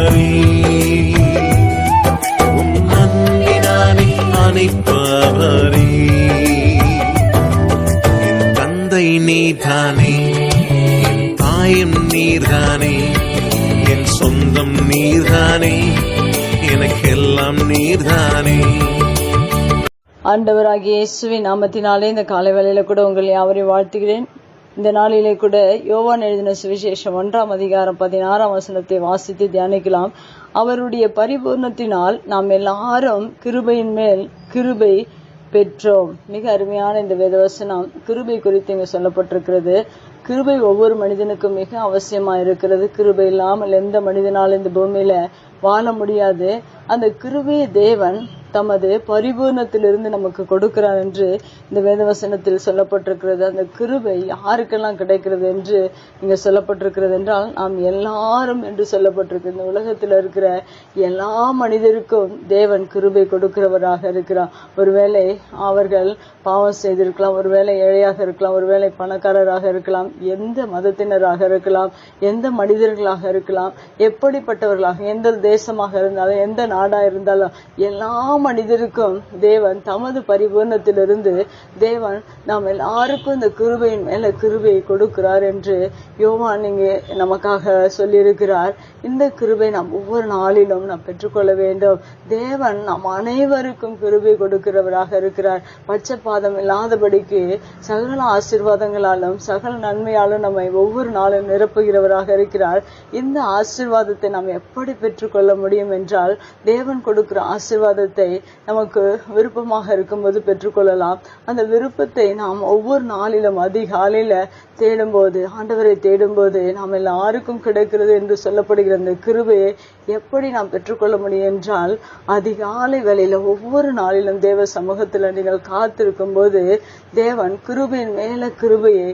அணைப்பவரே, உம் அன்பினாலே அணைப்பவரே. என் தந்தை நீர்தானே, என் தாயும் நீர்தானே, என் சொந்தம் நீர்தானே, எனக்கெல்லாம் நீர்தானே. ஆண்டவராகிய இயேசுவின் நாமத்தினாலே இந்த காலை வேளையில கூட உங்களை யாவரையும் வாழ்த்துகிறேன். இந்த நாளிலே கூட யோவான் எழுதின சுவிசேஷம் 1ஆம் அதிகாரம் 16ஆம் வசனத்தை வாசித்து தியானிக்கலாம். அவருடைய பரிபூர்ணத்தினால் நாம் எல்லாரும் கிருபையின் மேல் கிருபை பெற்றோம். மிக அருமையான இந்த வேதவசனம் கிருபை குறித்து இங்கு சொல்லப்பட்டிருக்கிறது. கிருபை ஒவ்வொரு மனிதனுக்கும் மிக அவசியமா இருக்கிறது. கிருபை இல்லாமல் எந்த மனிதனாலும் இந்த பூமியில வாழ முடியாது. அந்த கிருபையை தேவன் தமது பரிபூர்ணத்திலிருந்து நமக்கு கொடுக்கிறார் என்று இந்த வேதவசனத்தில் சொல்லப்பட்டிருக்கிறது. அந்த கிருபை யாருக்கெல்லாம் கிடைக்கிறது என்று இங்க சொல்லப்பட்டிருக்கிறது என்றால் நாம் எல்லாரும் என்று சொல்லப்பட்டிருக்கு. இந்த உலகத்தில் இருக்கிற எல்லா மனிதருக்கும் தேவன் கிருபை கொடுக்கிறவராக இருக்கிறார். ஒருவேளை அவர்கள் பாவம் செய்திருக்கலாம், ஒருவேளை ஏழையாக இருக்கலாம், ஒருவேளை பணக்காரராக இருக்கலாம், எந்த மதத்தினராக இருக்கலாம், எந்த மனிதர்களாக இருக்கலாம், எப்படிப்பட்டவர்களாக, எந்த தேசமாக இருந்தாலும், எந்த நாடா இருந்தாலும், எல்லா மனிதருக்கும் தேவன் தமது பரிபூர்ணத்திலிருந்து தேவன் நாம் எல்லாருக்கும் இந்த கிருபையின் மேல கிருபையை கொடுக்கிறார் என்று யோவான் இங்கே நமக்காக சொல்லியிருக்கிறார். இந்த கிருபை நாம் ஒவ்வொரு நாளிலும் நாம் பெற்றுக்கொள்ள வேண்டும். தேவன் நாம் அனைவருக்கும் கிருபை கொடுக்கிறவராக இருக்கிறார். பட்சபாதம் இல்லாதபடிக்கு சகல ஆசீர்வாதங்களாலும் சகல நன்மையாலும் நம்மை ஒவ்வொரு நாளும் நிரப்புகிறவராக இருக்கிறார். இந்த ஆசீர்வாதத்தை நாம் எப்படி பெற்றுக்கொள்ள முடியும் என்றால், தேவன் கொடுக்கிற ஆசீர்வாதத்தை நமக்கு விருப்பமாக இருக்கும்போது பெற்றுக்கொள்ளலாம். அந்த விருப்பத்தை நாம் ஒவ்வொரு நாளிலும் அதிகாலையில தேடும்போது, ஆண்டவரை தேடும்போது நாம் எல்லாருக்கும் கிடைக்கிறது என்று சொல்லப்படுகிற அந்த கிருபையை எப்படி நாம் பெற்றுக்கொள்ள முடியும் என்றால், அதிகாலை வேளையில ஒவ்வொரு நாளிலும் தேவ சமூகத்துல நீங்கள் காத்திருக்கும் போது தேவன் கிருபையின் மேல கிருபையை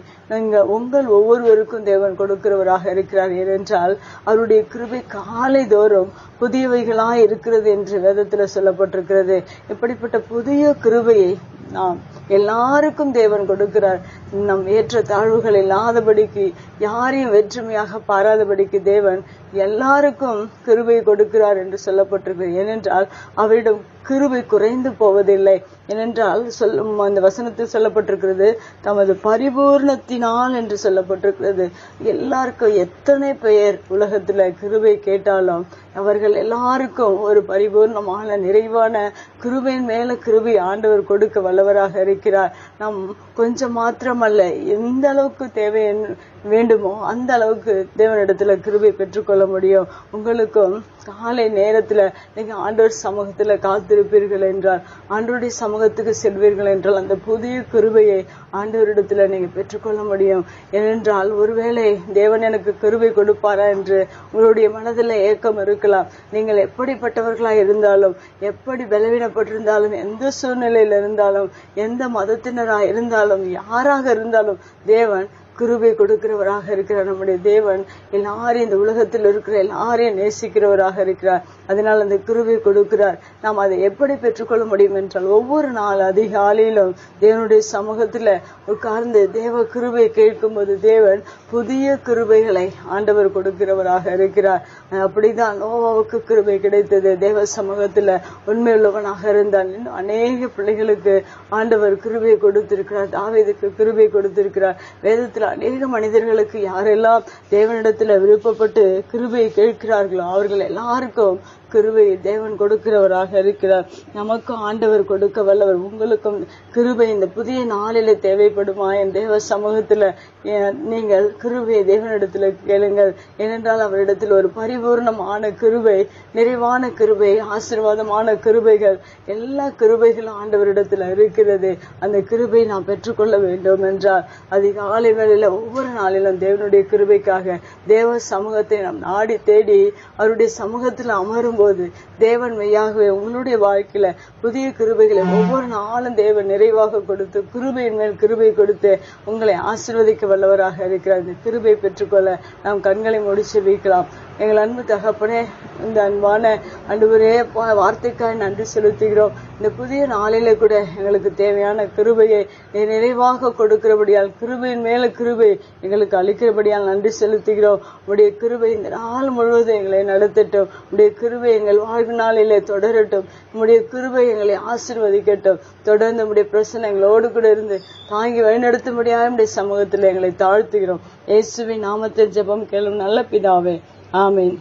உங்கள் ஒவ்வொருவருக்கும் தேவன் கொடுக்கிறவராக இருக்கிறார். ஏனென்றால் அவருடைய கிருபை காலை தோறும் புதியவைகளாய் இருக்கிறது என்று வேதத்துல சொல்லப்பட்டிருக்கிறது. இப்படிப்பட்ட புதிய கிருபையை நாம் எல்லாருக்கும் தேவன் கொடுக்கிறார். நம் ஏற்ற தாழ்வுகள் இல்லாதபடிக்கு, யாரையும் வேற்றுமையாக பாராதபடிக்கு தேவன் எல்லாருக்கும் கிருபை கொடுக்கிறார் என்று சொல்லப்பட்டிருக்கிறது. ஏனென்றால் அவரிடம் கிருபை குறைந்து போவதில்லை. ஏனென்றால் அந்த வசனத்தில் சொல்லப்பட்டிருக்கிறது தமது பரிபூர்ணத்தினால் என்று சொல்லப்பட்டிருக்கிறது. எல்லாருக்கும் எத்தனை பெயர் உலகத்துல கிருபை கேட்டாலும் அவர்கள் எல்லாருக்கும் ஒரு பரிபூர்ணமான நிறைவான கிருபையின் மேல கிருபை ஆண்டவர் கொடுக்க வல்லவராக இருக்கிறார். நாம் கொஞ்சம் மாத்திரமல்ல, எந்த அளவுக்கு தேவை வேண்டுமோ அந்த அளவுக்கு தேவனிடத்துல கிருபை பெற்றுக்கொள்ள முடியும். உங்களுக்கும் காலை நேரத்துல நீங்க ஆண்டவர் சமூகத்துல காத்திருப்பீர்கள் என்றால், ஆண்டவருடைய சமூகத்துக்கு செல்வீர்கள் என்றால், அந்த புதிய கிருபையை ஆண்டவரிடத்துல நீங்க பெற்றுக்கொள்ள முடியும். ஏனென்றால் ஒருவேளை தேவன் எனக்கு கிருபை கொடுப்பாரா என்று உங்களுடைய மனதில் ஏக்கம் இருக்கலாம். நீங்கள் எப்படிப்பட்டவர்களா இருந்தாலும், எப்படி பலவீனப்பட்டிருந்தாலும், எந்த சூழ்நிலையில இருந்தாலும், எந்த மதத்தினரா இருந்தாலும், யாராக இருந்தாலும் தேவன் கிருபை கொடுக்கிறவராக இருக்கிறார். நம்முடைய தேவன் எல்லாரையும், இந்த உலகத்தில் இருக்கிற எல்லாரையும் நேசிக்கிறவராக இருக்கிறார். அதனால் அந்த கிருபை கொடுக்கிறார். நாம் அதை எப்படி பெற்றுக்கொள்ள முடியும் என்றால், ஒவ்வொரு நாள் அதிகாலையிலும் தேவனுடைய சமூகத்துல உட்கார்ந்து தேவ கிருபை கேட்கும் போது தேவன் புதிய கிருபைகளை ஆண்டவர் கொடுக்கிறவராக இருக்கிறார். அப்படிதான் நோவாவுக்கு கிருபை கிடைத்தது. தேவ சமூகத்துல உண்மையுள்ளவனாக இருந்தால் இன்னும் அநேக பிள்ளைகளுக்கு ஆண்டவர் கிருபை கொடுத்திருக்கிறார். தாவீதுக்கு கிருபை கொடுத்திருக்கிறார். வேதத்துல அநேக மனிதர்களுக்கு யாரெல்லாம் தேவனிடத்துல விருப்பப்பட்டு கிருபையை கேட்கிறார்களோ அவர்கள் எல்லாருக்கும் கிருபை தேவன் கொடுக்கிறவராக இருக்கிறார். நமக்கும் ஆண்டவர் கொடுக்க வல்லவர். உங்களுக்கும் கிருபை இந்த புதிய நாளில தேவைப்படுமா? என் தேவ சமூகத்துல நீங்கள் கிருபை தேவனிடத்துல கேளுங்கள். ஏனென்றால் அவரிடத்தில் ஒரு பரிபூர்ணமான கிருபை, நிறைவான கிருபை, ஆசீர்வாதமான கிருபைகள், எல்லா கிருபைகளும் ஆண்டவரிடத்துல இருக்கிறது. அந்த கிருபை நாம் பெற்றுக்கொள்ள வேண்டும் என்றால் அதிகாலை வேளையில ஒவ்வொரு நாளிலும் தேவனுடைய கிருபைக்காக தேவ சமூகத்தை நாம் நாடி தேடி அவருடைய சமூகத்தில் அமரும் போது தேவன் மெய்யாகவே உங்களுடைய வாழ்க்கையில புதிய கிருபைகளை ஒவ்வொரு நாளும் தேவன் நிறைவாக கொடுத்து கிருபையின் மேல் கிருபை கொடுத்து உங்களை ஆசீர்வதிக்க வல்லவராக இருக்கிறார். இந்த கிருபை பெற்றுக்கொள்ள நாம் கண்களை முடிச்சு வைக்கலாம். எங்கள் அன்பு தகப்பனே, இந்த அன்பான ஆண்டவரே வார்த்தைக்காய் நன்றி செலுத்துகிறோம். இந்த புதிய நாளிலே கூட எங்களுக்கு தேவையான கிருபையை நிறைவாக கொடுக்கிறபடியால், கிருபையின் மேல கிருபை எங்களுக்கு அளிக்கிறபடியால் நன்றி செலுத்துகிறோம். உடைய கிருபை இந்த நாள் முழுவதும் எங்களை நடத்தட்டும். உடைய கிருபை எங்கள் வாழ்நாளிலே தொடரட்டும். உடைய கிருபை எங்களை ஆசீர்வதிக்கட்டும். தொடர்ந்து உடைய பிரசன்னம் எங்களோடு கூட இருந்து தாங்கி வழிநடத்த முடியாத உடைய சமூகத்தில் எங்களை தாழ்த்துகிறோம். இயேசுவின் நாமத்தில் ஜெபம் கேளும் நல்ல பிதாவே, ஆமென்.